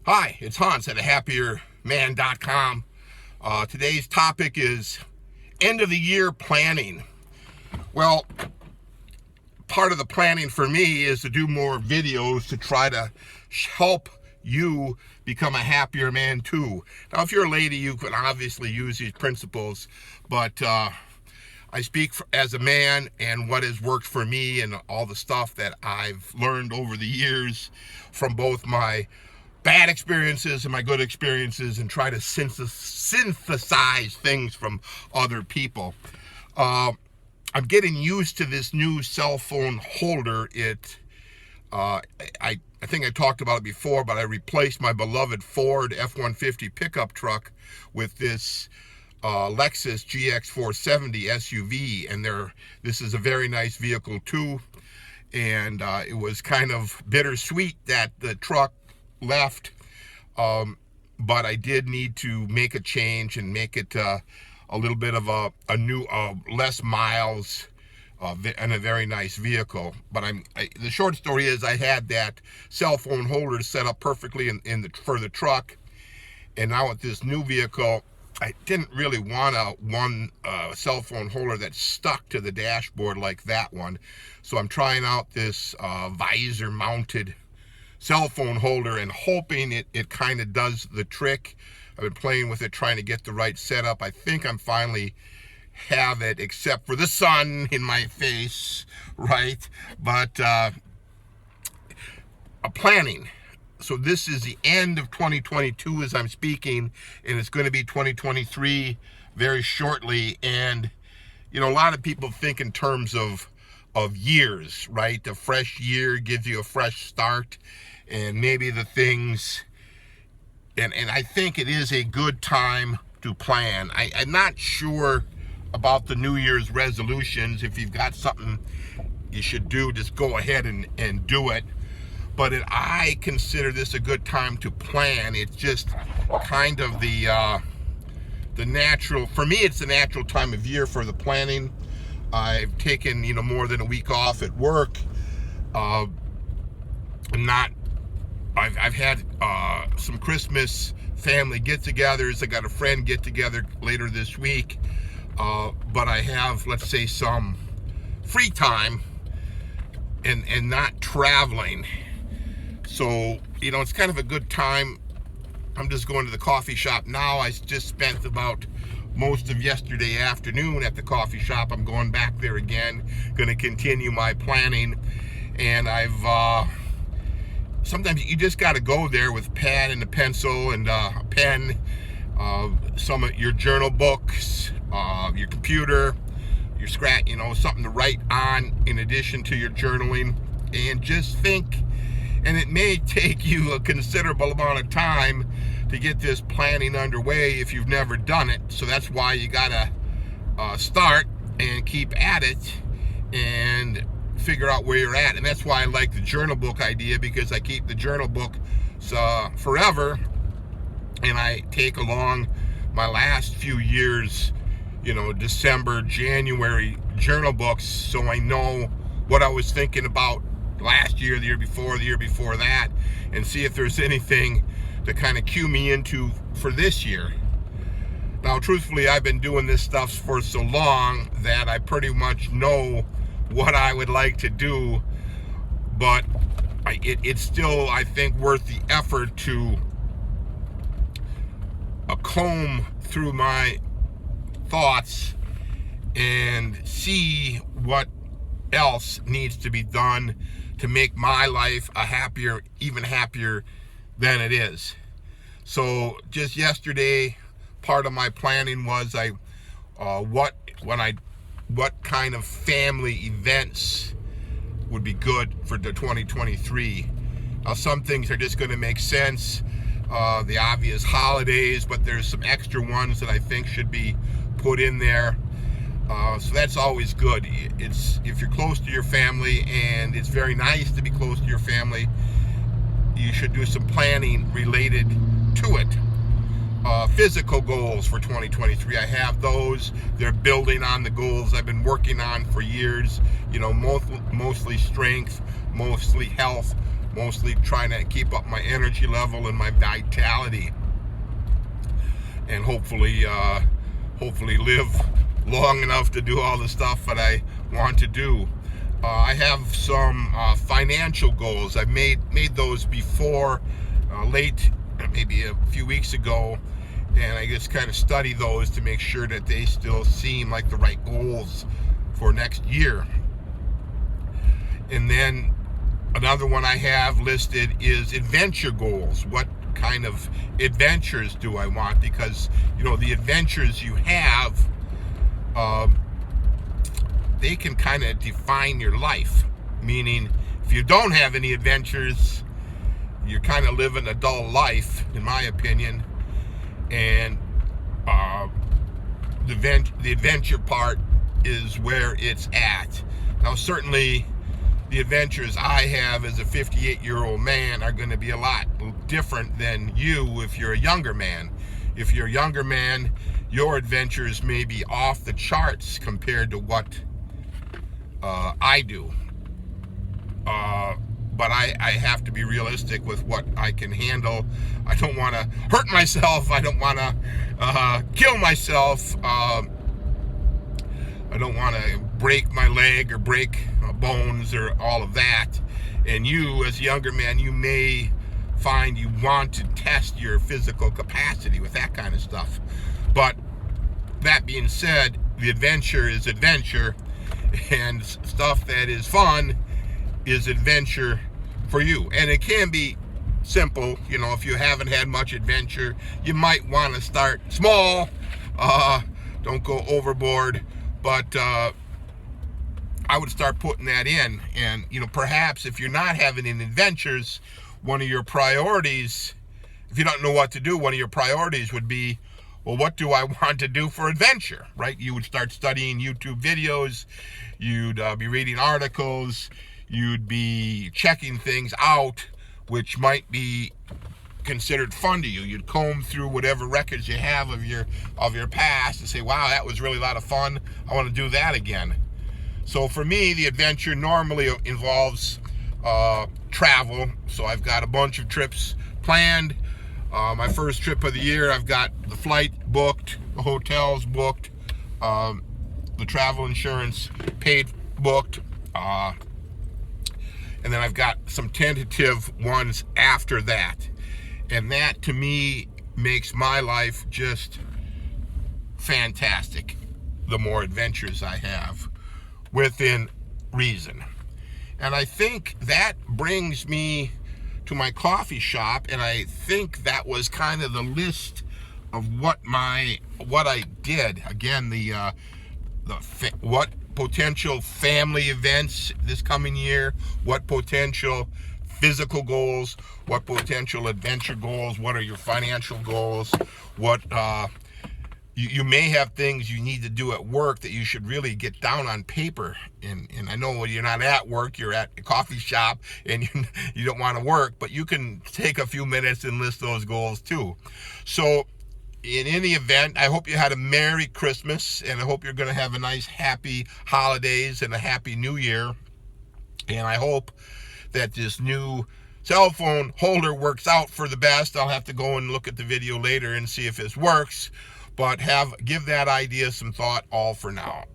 Hi, it's Hans at thehappierman.com. Today's topic is end of the year planning. Well, part of the planning for me is to do more videos to try to help you become a happier man too. Now, if you're a lady, you can obviously use these principles, but I speak as a man and what has worked for me and all the stuff that I've learned over the years from both my bad experiences and my good experiences, and try to synthesize things from other people. I'm getting used to this new cell phone holder. I think I talked about it before, but I replaced my beloved Ford F-150 pickup truck with this Lexus GX470 SUV, and this is a very nice vehicle too. And it was kind of bittersweet that the truck left, but I did need to make a change and make it a little bit of a new, less miles, and a very nice vehicle. But the short story is, I had that cell phone holder set up perfectly for the truck, and now with this new vehicle, I didn't really want one cell phone holder that stuck to the dashboard like that one. So I'm trying out this visor mounted cell phone holder and hoping it kind of does the trick. I've been playing with it, trying to get the right setup. I think I'm finally have it, except for the sun in my face, right? But planning. So this is the end of 2022 as I'm speaking, and it's going to be 2023 very shortly. And you know, a lot of people think in terms of years, right? A fresh year gives you a fresh start, and maybe the things, and I think it is a good time to plan. I'm not sure about the New Year's resolutions. If you've got something you should do, just go ahead and do it. But I consider this a good time to plan. It's just kind of the natural, for me, it's the natural time of year for the planning. I've taken, more than a week off at work. I've had some Christmas family get-togethers. I got a friend get-together later this week. But I have, let's say, some free time and not traveling. So, it's kind of a good time. I'm just going to the coffee shop now. I just spent about most of yesterday afternoon at the coffee shop. I'm going back there again, going to continue my planning. And sometimes you just got to go there with a pad and a pencil and a pen, some of your journal books, your computer, your scratch, something to write on in addition to your journaling, and just think. And it may take you a considerable amount of time to get this planning underway if you've never done it. So that's why you gotta start and keep at it and figure out where you're at. And that's why I like the journal book idea, because I keep the journal book forever, and I take along my last few years, December, January journal books, so I know what I was thinking about last year, the year before that, and see if there's anything to kind of cue me into for this year. Now, truthfully, I've been doing this stuff for so long that I pretty much know what I would like to do, but it's still, I think, worth the effort to comb through my thoughts and see what else needs to be done to make my life even happier than it is. So just yesterday, part of my planning was what kind of family events would be good for the 2023. Now, some things are just going to make sense, the obvious holidays, but there's some extra ones that I think should be put in there. So that's always good. If you're close to your family, and it's very nice to be close to your family, you should do some planning related to it. Physical goals for 2023, I have those. They're building on the goals I've been working on for years. Mostly strength, mostly health, mostly trying to keep up my energy level and my vitality, and hopefully live long enough to do all the stuff that I want to do. I have some financial goals. I've made those before, late, maybe a few weeks ago, and I just kind of study those to make sure that they still seem like the right goals for next year. And then another one I have listed is adventure goals. What kind of adventures do I want? Because, you know, the adventures you have, they can kind of define your life. Meaning, if you don't have any adventures, you're kind of living a dull life, in my opinion. And the adventure part is where it's at. Now, certainly, the adventures I have as a 58-year-old man are going to be a lot different than you if you're a younger man. If you're a younger man, your adventures may be off the charts compared to what I do. But I have to be realistic with what I can handle. I don't want to hurt myself. I don't want to kill myself. I don't want to break my leg or break bones or all of that. And you, as a younger man, you may find you want to test your physical capacity with that kind of stuff. But that being said, the adventure is adventure, and stuff that is fun is adventure for you. And it can be simple. You know, if you haven't had much adventure, you might want to start small. Don't go overboard. But I would start putting that in. And, you know, perhaps if you're not having any adventures, one of your priorities, if you don't know what to do, one of your priorities would be, well, what do I want to do for adventure, right? You would start studying YouTube videos. You'd be reading articles. You'd be checking things out, which might be considered fun to you. You'd comb through whatever records you have of your past and say, wow, that was really a lot of fun. I want to do that again. So for me, the adventure normally involves travel. So I've got a bunch of trips planned. My first trip of the year, I've got the flight booked, the hotels booked, the travel insurance paid, booked, and then I've got some tentative ones after that. And that, to me, makes my life just fantastic, the more adventures I have within reason. And I think that brings me to my coffee shop, and I think that was kind of the list of what I did. Again, what potential family events this coming year, what potential physical goals, what potential adventure goals, what are your financial goals, what you may have things you need to do at work that you should really get down on paper. And I know when you're not at work, you're at a coffee shop and you don't want to work, but you can take a few minutes and list those goals too. So in any event, I hope you had a Merry Christmas, and I hope you're going to have a nice, happy holidays and a happy New Year. And I hope that this new cell phone holder works out for the best. I'll have to go and look at the video later and see if this works. But give that idea some thought all for now.